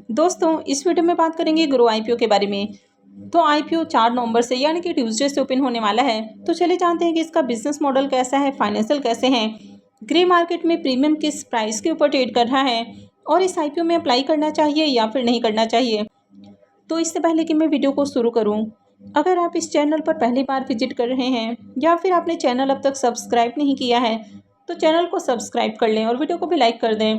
दोस्तों इस वीडियो में बात करेंगे ग्रो आईपीओ के बारे में। तो आईपीओ 4 नवंबर से यानी कि ट्यूसडे से ओपन होने वाला है। तो चलिए जानते हैं कि इसका बिजनेस मॉडल कैसा है, फाइनेंशियल कैसे हैं, ग्रे मार्केट में प्रीमियम किस प्राइस के ऊपर ट्रेड कर रहा है और इस आईपीओ में अप्लाई करना चाहिए या फिर नहीं करना चाहिए। तो इससे पहले कि मैं वीडियो को शुरू करूं, अगर आप इस चैनल पर पहली बार विजिट कर रहे हैं या फिर आपने चैनल अब तक सब्सक्राइब नहीं किया है तो चैनल को सब्सक्राइब कर लें और वीडियो को भी लाइक कर दें।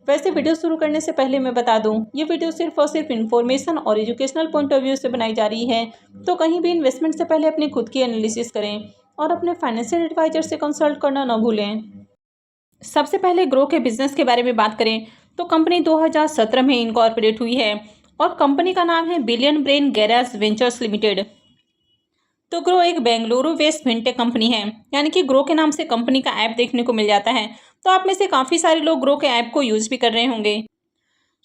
वैसे वीडियो शुरू करने से पहले मैं बता दूं, ये वीडियो सिर्फ और सिर्फ इन्फॉर्मेशन और एजुकेशनल पॉइंट ऑफ व्यू से बनाई जा रही है। तो कहीं भी इन्वेस्टमेंट से पहले अपनी खुद की एनालिसिस करें और अपने फाइनेंशियल एडवाइजर से कंसल्ट करना न भूलें। सबसे पहले ग्रो के बिजनेस के बारे में बात करें तो कंपनी 2017 में इनकॉर्पोरेट हुई है और कंपनी का नाम है billion brain garage ventures limited. तो ग्रो एक बेंगलुरु बेस्ड फिनटेक कंपनी है, यानी कि ग्रो के नाम से कंपनी का ऐप देखने को मिल जाता है। तो आप में से काफ़ी सारे लोग ग्रो के ऐप को यूज़ भी कर रहे होंगे,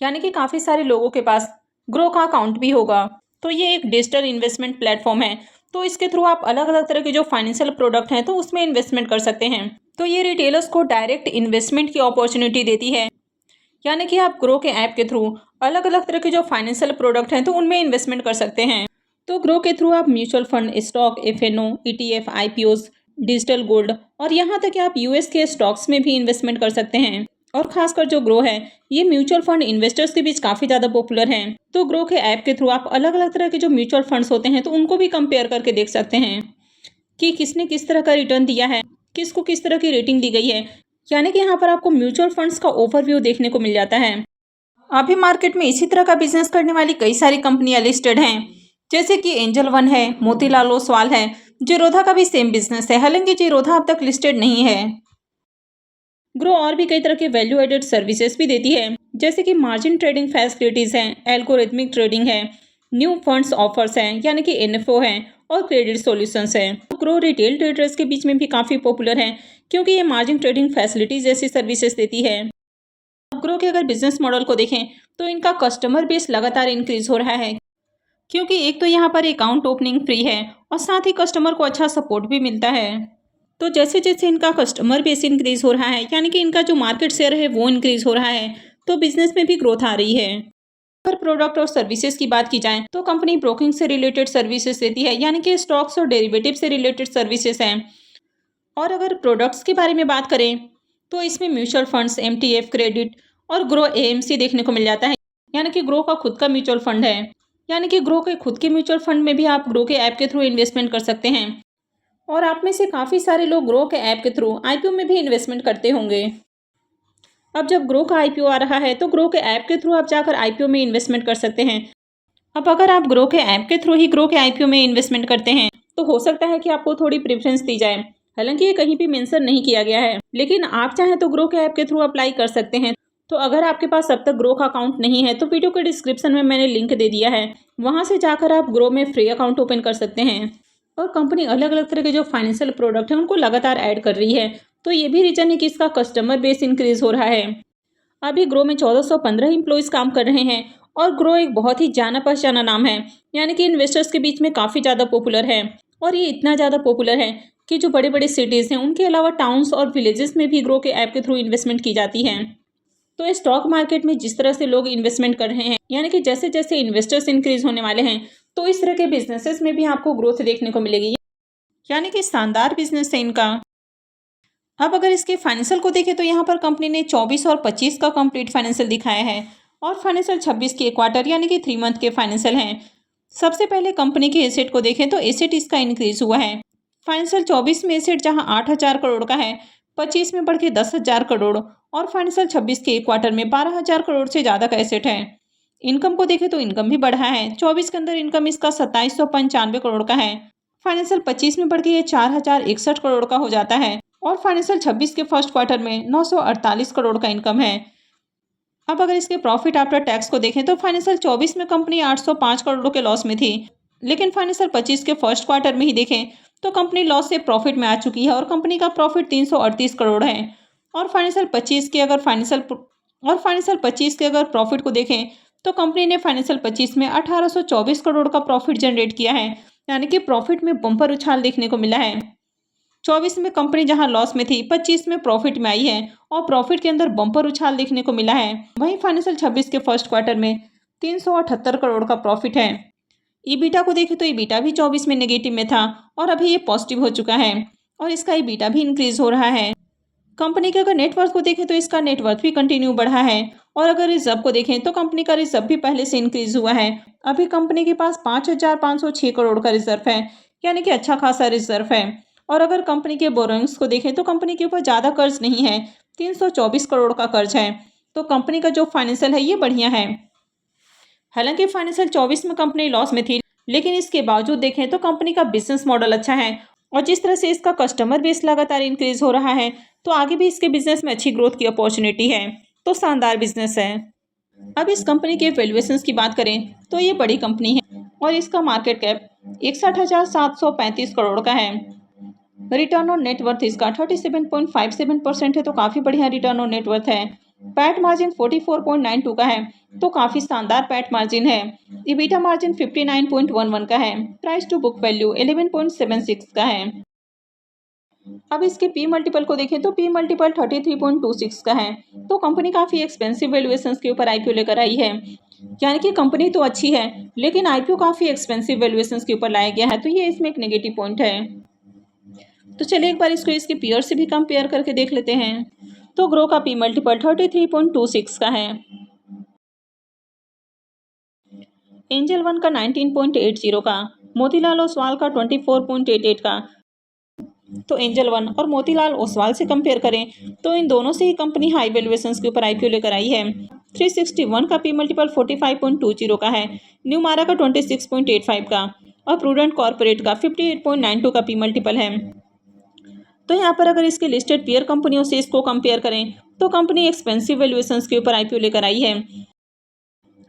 यानी कि काफ़ी सारे लोगों के पास ग्रो का अकाउंट भी होगा। तो ये एक डिजिटल इन्वेस्टमेंट प्लेटफॉर्म है। तो इसके थ्रू आप अलग अलग तरह के जो फाइनेंशियल प्रोडक्ट हैं तो उसमें इन्वेस्टमेंट कर सकते हैं। तो ये रिटेलर्स को डायरेक्ट इन्वेस्टमेंट की अपॉर्चुनिटी देती है, यानी कि आप ग्रो के ऐप के थ्रू अलग अलग तरह के जो फाइनेंशियल प्रोडक्ट हैं तो उनमें इन्वेस्टमेंट कर सकते हैं। तो ग्रो के थ्रू आप mutual fund, stock, FNO, ETF, IPOs, digital gold और यहाँ तक कि आप यूएस के स्टॉक्स में भी इन्वेस्टमेंट कर सकते हैं। और खासकर जो ग्रो है ये म्यूचुअल फंड इन्वेस्टर्स के बीच काफ़ी ज़्यादा पॉपुलर है। तो ग्रो के ऐप के थ्रू आप अलग अलग तरह के जो म्यूचुअल फंड्स होते हैं तो उनको भी कंपेयर करके देख सकते हैं कि किसने किस तरह का रिटर्न दिया है, किसको किस तरह की रेटिंग दी गई है। यानी कि यहाँ पर आपको म्यूचुअल फंड्स का ओवरव्यू देखने को मिल जाता है। अभी मार्केट में इसी तरह का बिजनेस करने वाली कई सारी कंपनियां लिस्टेड हैं, जैसे कि एंजल वन है, मोतीलाल ओसवाल है, जीरोधा का भी सेम बिजनेस है, हालांकि जीरोधा अब तक लिस्टेड नहीं है। ग्रो और भी कई तरह के वैल्यू एडेड सर्विसेज भी देती है, जैसे कि मार्जिन ट्रेडिंग फैसिलिटीज हैं, एल्गोरिथमिक ट्रेडिंग है, न्यू फंड्स ऑफर्स हैं यानी कि एनएफओ है और क्रेडिट सॉल्यूशंस हैं। ग्रो रिटेल ट्रेडर्स के बीच में भी काफ़ी पॉपुलर है, क्योंकि ये मार्जिन ट्रेडिंग फैसिलिटीज जैसी सर्विसेज देती है। ग्रो के अगर बिजनेस मॉडल को देखें तो इनका कस्टमर बेस लगातार इंक्रीज हो रहा है, क्योंकि एक तो यहाँ पर अकाउंट ओपनिंग फ्री है और साथ ही कस्टमर को अच्छा सपोर्ट भी मिलता है। तो जैसे जैसे इनका कस्टमर बेस इंक्रीज हो रहा है, यानी कि इनका जो मार्केट शेयर है वो इंक्रीज हो रहा है, तो बिजनेस में भी ग्रोथ आ रही है। अगर प्रोडक्ट और सर्विसेज की बात की जाए तो कंपनी ब्रोकिंग से रिलेटेड सर्विसेज देती है, यानी कि स्टॉक्स और डेरिवेटिव से रिलेटेड सर्विसेज हैं। और अगर प्रोडक्ट्स के बारे में बात करें तो इसमें म्यूचुअल फंड्स, एमटीएफ, क्रेडिट और ग्रो एएमसी देखने को मिल जाता है, यानी कि ग्रो का खुद का म्यूचुअल फंड है। यानी कि ग्रो के खुद के म्यूचुअल फंड में भी आप ग्रो के ऐप के थ्रू इन्वेस्टमेंट कर सकते हैं। और आप में से काफ़ी सारे लोग ग्रो के ऐप के थ्रू आईपीओ में भी इन्वेस्टमेंट करते होंगे। अब जब ग्रो का आईपीओ आ रहा है तो ग्रो के ऐप के थ्रू आप जाकर आईपीओ में इन्वेस्टमेंट कर सकते हैं। अब अगर आप ग्रो के ऐप के थ्रू ही ग्रो के आईपीओ में इन्वेस्टमेंट करते हैं तो हो सकता है कि आपको थोड़ी प्रेफरेंस दी जाए, हालांकि ये कहीं भी मेंशन नहीं किया गया है, लेकिन आप चाहें तो ग्रो के ऐप के थ्रू अप्लाई कर सकते हैं। तो अगर आपके पास अब तक ग्रो का अकाउंट नहीं है तो वीडियो के डिस्क्रिप्शन में मैंने लिंक दे दिया है, वहां से जाकर आप ग्रो में फ्री अकाउंट ओपन कर सकते हैं। और कंपनी अलग अलग तरह के जो फाइनेंशियल प्रोडक्ट हैं उनको लगातार ऐड कर रही है, तो ये भी रीजन है कि इसका कस्टमर बेस इंक्रीज हो रहा है। अभी ग्रो में 1415 एम्प्लॉयज़ काम कर रहे हैं और ग्रो एक बहुत ही जाना पहचाना नाम है, यानी कि इन्वेस्टर्स के बीच में काफ़ी ज़्यादा पॉपुलर है। और ये इतना ज़्यादा पॉपुलर है कि जो बड़े बड़े सिटीज़ हैं उनके अलावा टाउन्स और विलेजेस में भी ग्रो के ऐप के थ्रू इन्वेस्टमेंट की जाती है। तो स्टॉक मार्केट में जिस तरह से लोग इन्वेस्टमेंट कर रहे हैं, यानी कि जैसे जैसे इन्वेस्टर्स इंक्रीज होने वाले हैं तो इस तरह के बिजनेसेस में भी आपको ग्रोथ देखने को मिलेगी, यानी कि शानदार बिजनेस है इनका। अब अगर इसके फाइनेंशियल को देखें तो यहाँ पर कंपनी ने 24 और 25 का कंप्लीट फाइनेंशियल दिखाया है और फाइनेंशियल 26 के क्वार्टर यानी कि 3 मंथ के फाइनेंशियल हैं। सबसे पहले कंपनी के एसेट को देखें तो एसेट इसका इंक्रीज हुआ है। फाइनेंशियल 24 में एसेट जहाँ 8,000 करोड़ का है, 25 में बढ़ के 10,000 करोड़ और फाइनेंशियल 26 के क्वार्टर में 12,000 करोड़ से ज़्यादा का एसेट है। इनकम को देखें तो इनकम भी बढ़ा है, 24 के अंदर इनकम इसका 2795 करोड़ का है, फाइनेंशियल 25 में बढ़ के ये 4,061 करोड़ का हो जाता है और फाइनेंशियल 26 के फर्स्ट क्वार्टर में 948 करोड़ का इनकम है। अब अगर इसके प्रॉफिट आफ्टर टैक्स को देखें तो फाइनेंशियल 24 में कंपनी 805 करोड़ के लॉस में थी, लेकिन फाइनेंशियल 25 के फर्स्ट क्वार्टर में ही देखें तो कंपनी लॉस से प्रॉफिट में आ चुकी है और कंपनी का प्रॉफिट 338 करोड़ है। और फाइनेंशियल 25 के अगर प्रॉफिट को देखें तो कंपनी ने फाइनेंशियल 25 में 1824 करोड़ का प्रॉफिट जनरेट किया है, यानी कि प्रॉफिट में बम्पर उछाल देखने को मिला है। 24 में कंपनी जहां लॉस में थी, 25 में प्रॉफिट में आई है और प्रॉफिट के अंदर बम्पर उछाल देखने को मिला है। वहीं फाइनेंशियल 26 के फर्स्ट क्वार्टर में 378 करोड़ का प्रॉफिट है। ईबिटा को देखें तो ईबिटा भी 24 में नेगेटिव में था और अभी ये पॉजिटिव हो चुका है और इसका ईबिटा भी इंक्रीज हो रहा है। कंपनी के अगर नेटवर्थ को देखें तो इसका नेटवर्थ भी कंटिन्यू बढ़ा है और अगर रिजर्व को देखें तो कंपनी का रिजर्व भी पहले से इंक्रीज हुआ है। अभी कंपनी के पास 5,506 करोड़ का रिजर्व है, यानी कि अच्छा खासा रिजर्व है। और अगर कंपनी के बोरोइंग्स को देखें तो कंपनी के ऊपर ज़्यादा कर्ज नहीं है, 324 करोड़ का कर्ज है। तो कंपनी का जो फाइनेंशियल है ये बढ़िया है। हालांकि फाइनेंशियल 24 में कंपनी लॉस में थी, लेकिन इसके बावजूद देखें तो कंपनी का बिजनेस मॉडल अच्छा है और जिस तरह से इसका कस्टमर बेस लगातार इंक्रीज हो रहा है तो आगे भी इसके बिजनेस में अच्छी ग्रोथ की अपॉर्चुनिटी है। तो शानदार बिजनेस है। अब इस कंपनी के वैल्यूएशंस की बात करें तो ये बड़ी कंपनी है और इसका मार्केट कैप 61,735 करोड़ का है। रिटर्न ऑन नेटवर्थ इसका 37.57% है, तो काफ़ी बढ़िया रिटर्न ऑन नेटवर्थ है। पैट मार्जिन 44.92 का है, तो काफ़ी शानदार पैट मार्जिन है। इबिटा मार्जिन 59.11 का है। प्राइस टू बुक वैल्यू 11.76 का है। अब इसके पी मल्टीपल को देखें तो पी मल्टीपल 33.26 का है। तो कंपनी काफ़ी एक्सपेंसिव वैल्यूएशंस के ऊपर आईपीओ लेकर आई है, यानी कि कंपनी तो अच्छी है लेकिन आईपीओ काफ़ी एक्सपेंसिव वैल्यूएशंस के ऊपर लाया गया है, तो ये इसमें एक नेगेटिव पॉइंट है। तो चलिए एक बार इसको इसके पीयर से भी कंपेयर करके देख लेते हैं। तो ग्रो का पी मल्टीपल 33.26 का है। एंजल वन का 19.80 का, मोतीलाल ओसवाल का 24.88 का। तो एंजल वन और मोतीलाल ओसवाल से कंपेयर करें तो इन दोनों से ही कंपनी हाई वैल्यूएशंस के ऊपर आईपीओ लेकर आई है। 361 का पी मल्टीपल 45.20 का है। न्यूमारा का 26.85 का और प्रूडेंट कॉर्पोरेट का 58.92 का पी मल्टीपल है। तो यहाँ पर अगर इसके लिस्टेड पीयर कंपनियों से इसको कंपेयर करें तो कंपनी एक्सपेंसिव वैल्यूएशंस के ऊपर आईपीओ लेकर आई है।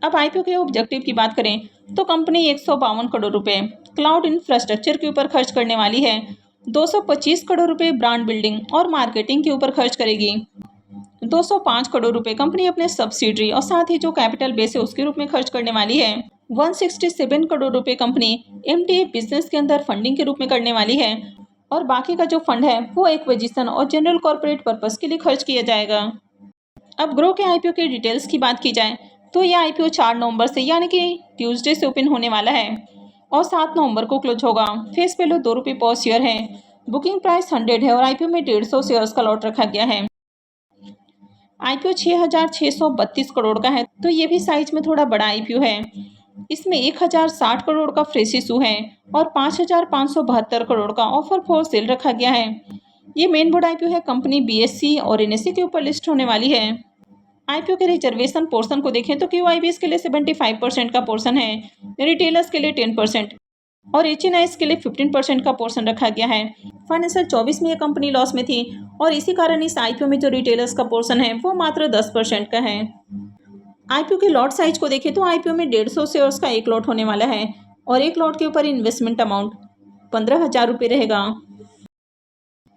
अब आईपीओ के ऑब्जेक्टिव की बात करें तो कंपनी 152 करोड़ रुपए क्लाउड इंफ्रास्ट्रक्चर के ऊपर खर्च करने वाली है। 225 करोड़ रुपए ब्रांड बिल्डिंग और मार्केटिंग के ऊपर खर्च करेगी। 205 करोड़ रुपए कंपनी अपने सब्सिडरी और साथ ही जो कैपिटल बेस है उसके रूप में खर्च करने वाली है। 167 करोड़ रुपए कंपनी एमटीए बिजनेस के अंदर फंडिंग के रूप में करने वाली है और बाकी का जो फंड है वो एक्विजिशन और जनरल कॉर्पोरेट पर्पस के लिए खर्च किया जाएगा। अब ग्रो के आईपीओ के डिटेल्स की बात की जाए तो यह आईपीओ 4 नवंबर से यानी कि ट्यूसडे से ओपन होने वाला है और 7 नवंबर को क्लोज होगा। फेस वैल्यू 2 रुपये पर शेयर है। बुकिंग प्राइस 100 है और आईपीओ में 150 शेयर्स का लॉट रखा गया है। आईपीओ 6,632 करोड़ का है, तो ये भी साइज में थोड़ा बड़ा आईपीओ है। इसमें 1,060 करोड़ का फ्रेश इशू है और 5,572 करोड़ का ऑफर फॉर सेल रखा गया है। ये मेन बोर्ड आईपीओ है। कंपनी बीएससी और एनएससी के ऊपर लिस्ट होने वाली है। आईपीओ के रिजर्वेशन पोर्शन को देखें तो क्यूआईबीएस के लिए 75% का पोर्शन है, रिटेलर्स के लिए 10% और एचएनआईएस के लिए 15% का पोर्शन रखा गया है। फाइनेंशियल 24 में ये कंपनी लॉस में थी और इसी कारण इस आईपीओ में जो रिटेलर्स का पोर्शन है वो मात्र 10% का है। आईपीओ के लॉट साइज को देखें तो आईपीओ में 150 शेयर्स का एक लॉट होने वाला है और एक लॉट के ऊपर इन्वेस्टमेंट अमाउंट 15,000 रुपये रहेगा।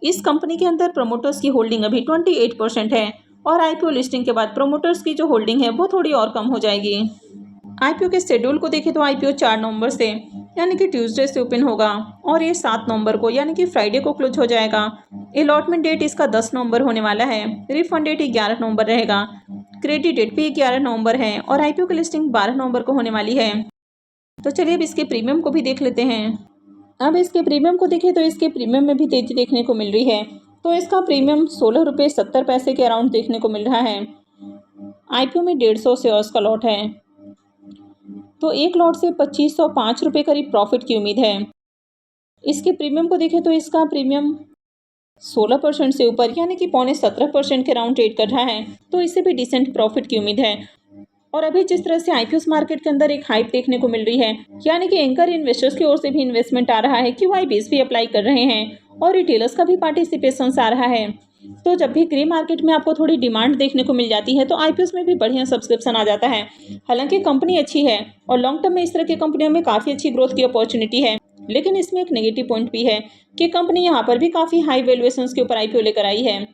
इस कंपनी के अंदर प्रमोटर्स की होल्डिंग अभी 28% है और आईपीओ लिस्टिंग के बाद प्रमोटर्स की जो होल्डिंग है वो थोड़ी और कम हो जाएगी। आईपीओ के शेड्यूल को देखें तो आईपीओ 4 नवंबर से यानी कि ट्यूसडे से ओपन होगा और ये 7 नवंबर को यानी कि फ्राइडे को क्लोज हो जाएगा। अलॉटमेंट डेट इसका 10 नवंबर होने वाला है। रिफंड डेट 11 नवंबर रहेगा। क्रेडिट डेट भी 11 नवंबर है और आईपीओ की लिस्टिंग 12 नवंबर को होने वाली है। तो चलिए अब इसके प्रीमियम को भी देख लेते हैं। अब इसके प्रीमियम को देखें तो इसके प्रीमियम में भी तेजी देखने को मिल रही है। तो इसका प्रीमियम 16 रुपये 70 पैसे के अराउंड देखने को मिल रहा है। आईपीओ में 150 शेयर्स का लॉट है, तो एक लॉट से 2505 रुपये करीब प्रॉफिट की उम्मीद है। इसके प्रीमियम को देखें तो इसका प्रीमियम 16% से ऊपर यानी कि 17.25% के अराउंड ट्रेड कर रहा है, तो इससे भी डिसेंट प्रॉफिट की उम्मीद है। और अभी जिस तरह से आईपीओ मार्केट के अंदर एक हाइप देखने को मिल रही है, यानी कि एंकर इन्वेस्टर्स की ओर से भी इन्वेस्टमेंट आ रहा है, क्यूआईबीएस भी अप्लाई कर रहे हैं और रिटेलर्स का भी पार्टिसिपेशन आ रहा है। तो जब भी ग्रे मार्केट में आपको थोड़ी डिमांड देखने को मिल जाती है तो आईपीओस में भी बढ़िया सब्सक्रिप्शन आ जाता है। हालांकि कंपनी अच्छी है और लॉन्ग टर्म में इस तरह की कंपनियों में काफ़ी अच्छी ग्रोथ की अपॉर्चुनिटी है, लेकिन इसमें एक नेगेटिव पॉइंट भी है कि कंपनी यहाँ पर भी काफ़ी हाई वैल्यूएशंस के ऊपर आईपीओ लेकर आई है।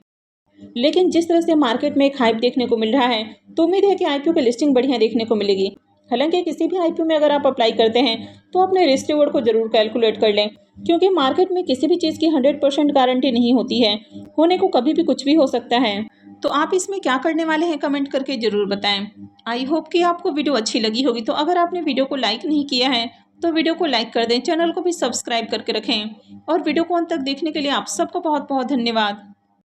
लेकिन जिस तरह से मार्केट में एक हाइप देखने को मिल रहा है तो उम्मीद है कि आईपीओ की लिस्टिंग बढ़िया देखने को मिलेगी। हालांकि किसी भी आईपीओ में अगर आप अप्लाई करते हैं तो अपने रिस्क रिवॉर्ड को जरूर कैलकुलेट कर लें, क्योंकि मार्केट में किसी भी चीज़ की 100% गारंटी नहीं होती है। होने को कभी भी कुछ भी हो सकता है। तो आप इसमें क्या करने वाले हैं कमेंट करके ज़रूर बताएं। आई होप कि आपको वीडियो अच्छी लगी होगी। तो अगर आपने वीडियो को लाइक नहीं किया है तो वीडियो को लाइक कर दें, चैनल को भी सब्सक्राइब करके रखें और वीडियो को अंत तक देखने के लिए आप सबका बहुत बहुत धन्यवाद।